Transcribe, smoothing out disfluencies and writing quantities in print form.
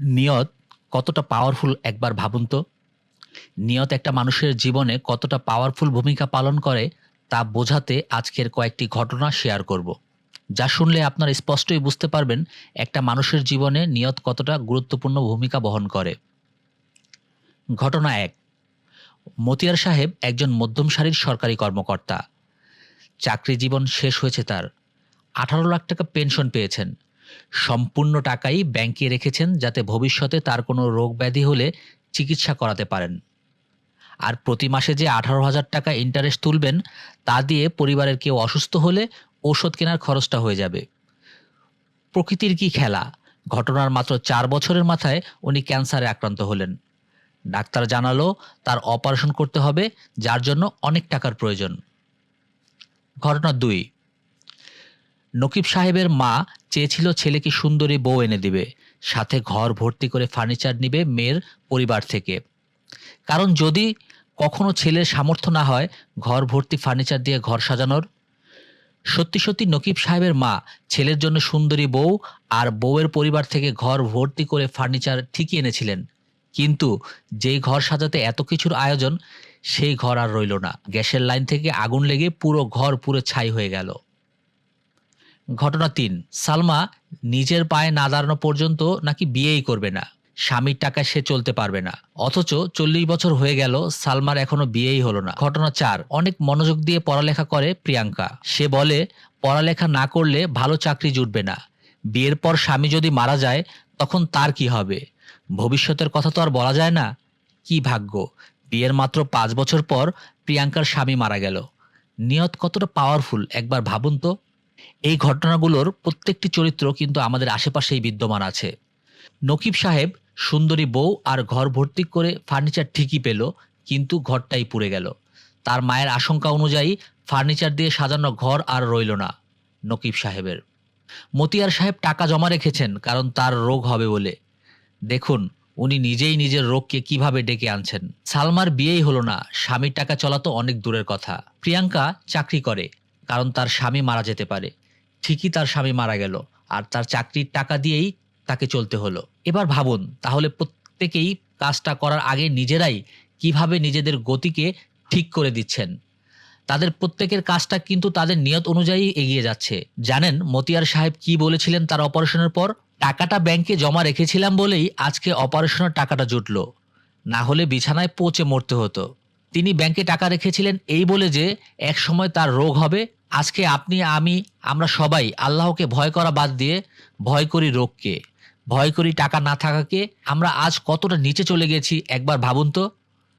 নিয়ত কতটা পাওয়ারফুল একবার ভাবুন তো। নিয়ত একটা মানুষের জীবনে কতটা পাওয়ারফুল ভূমিকা পালন করে তা বোঝাতে আজকের কয়েকটি ঘটনা শেয়ার করব। যা শুনলে আপনার স্পষ্টই বুঝতে পারবেন একটা মানুষের জীবনে নিয়ত কতটা গুরুত্বপূর্ণ ভূমিকা বহন করে। ঘটনা ১। মতিয়ার সাহেব একজন মধ্যম সারির সরকারি কর্মকর্তা। চাকরি জীবন শেষ হয়েছে তার। ১৮ লাখ টাকা পেনশন পেয়েছেন। সম্পূর্ণ টাকাই ব্যাংকে রেখেছেন যাতে ভবিষ্যতে তার কোনো রোগ ব্যাধি হলে চিকিৎসা করাতে পারেন। আর প্রতি মাসে যে ১৮,০০০ টাকা ইন্টারেস্ট তুলবেন তা দিয়ে পরিবারের কেউ অসুস্থ হলে ঔষধ কেনার খরচটা হয়ে যাবে। প্রকৃতির কি খেলা, ঘটনার মাত্র ৪ বছরের মাথায় উনি ক্যান্সারে আক্রান্ত হলেন। ডাক্তার জানালো তার অপারেশন করতে হবে, যার জন্য অনেক টাকার প্রয়োজন। ঘটনা ২। নকিব সাহেবের মা চেয়েছিল ছেলেকে সুন্দরী বউ এনে দিবে, সাথে ঘর ভর্তি করে ফার্নিচার নিবে মেয়ের পরিবার থেকে। কারণ যদি কখনো ছেলের সামর্থ্য না হয় ঘর ভর্তি ফার্নিচার দিয়ে ঘর সাজানোর। সত্যি সত্যি নকিব সাহেবের মা ছেলের জন্য সুন্দরী বউ আর বউয়ের পরিবার থেকে ঘর ভর্তি করে ফার্নিচার ঠিকই এনেছিলেন। কিন্তু যেই ঘর সাজাতে এত কিছুর আয়োজন, সেই ঘর আর রইল না। গ্যাসের লাইন থেকে আগুন লেগে পুরো ঘর পুরো ছাই হয়ে গেল। ঘটনা ৩। সালমা নিজের পায়ে না দাঁড়ানো পর্যন্ত নাকি বিয়েই করবে না। স্বামীর টাকায় সে চলতে পারবে না। অথচ ৪০ বছর হয়ে গেল, সালমার এখনো বিয়েই হলো না। ঘটনা ৪। অনেক মনোযোগ দিয়ে পড়ালেখা করে প্রিয়াঙ্কা। সে বলে পড়ালেখা না করলে ভালো চাকরি জুটবে না। বিয়ের পর স্বামী যদি মারা যায় তখন তার কি হবে? ভবিষ্যতের কথা তো আর বলা যায় না। কি ভাগ্য, বিয়ের মাত্র ৫ বছর পর প্রিয়াঙ্কার স্বামী মারা গেল। নিয়ত কতটা পাওয়ারফুল একবার ভাবুন তো। এই ঘটনাগুলোর প্রত্যেকটি চরিত্র কিন্তু আমাদের আশেপাশেই বিদ্যমান আছে। নকিব সাহেব সুন্দরী বউ আর ঘর ভর্তি করে ফার্নিচার ঠিকই পেল, কিন্তু ঘরটাই পুড়ে গেল। তার মায়ের আশঙ্কা অনুযায়ী ফার্নিচার দিয়ে সাজানো ঘর আর রইল না নকিব সাহেবের। মতিয়ার সাহেব টাকা জমা রেখেছেন কারণ তার রোগ হবে বলে। দেখুন উনি নিজেই নিজের রোগকে কিভাবে ডেকে আনছেন। সালমার বিয়েই হলো না, স্বামীর টাকা চলা তো অনেক দূরের কথা। প্রিয়াঙ্কা চাকরি করে কারণ তার স্বামী মারা যেতে পারে। ঠিকই তার স্বামী মারা গেল, আর তার চাকরির টাকা দিয়েই তাকে চলতে হলো। এবার ভাবুন তাহলে প্রত্যেকেই কাজটা করার আগে নিজেরাই কিভাবে নিজেদের গতিকে ঠিক করে দিচ্ছেন। তাদের প্রত্যেকের কাজটা কিন্তু তাদের নিয়ত অনুযায়ী এগিয়ে যাচ্ছে। জানেন মতিয়ার সাহেব কি বলেছিলেন তার অপারেশনের পর? টাকাটা ব্যাংকে জমা রেখেছিলাম বলেই আজকে অপারেশনের টাকাটা জুটলো, না হলে বিছানায় পচে মরতে হতো। তিনি ব্যাংকে টাকা রেখেছিলেন এই বলে যে এক সময় তার রোগ হবে। আজকে আপনি আমি আমরা সবাই আল্লাহকে ভয় করা বাদ দিয়ে ভয় করি রোগকে, ভয় করি টাকা না থাকাকে। আমরা আজ কতটা নিচে চলে গেছি একবার ভাবুন তো।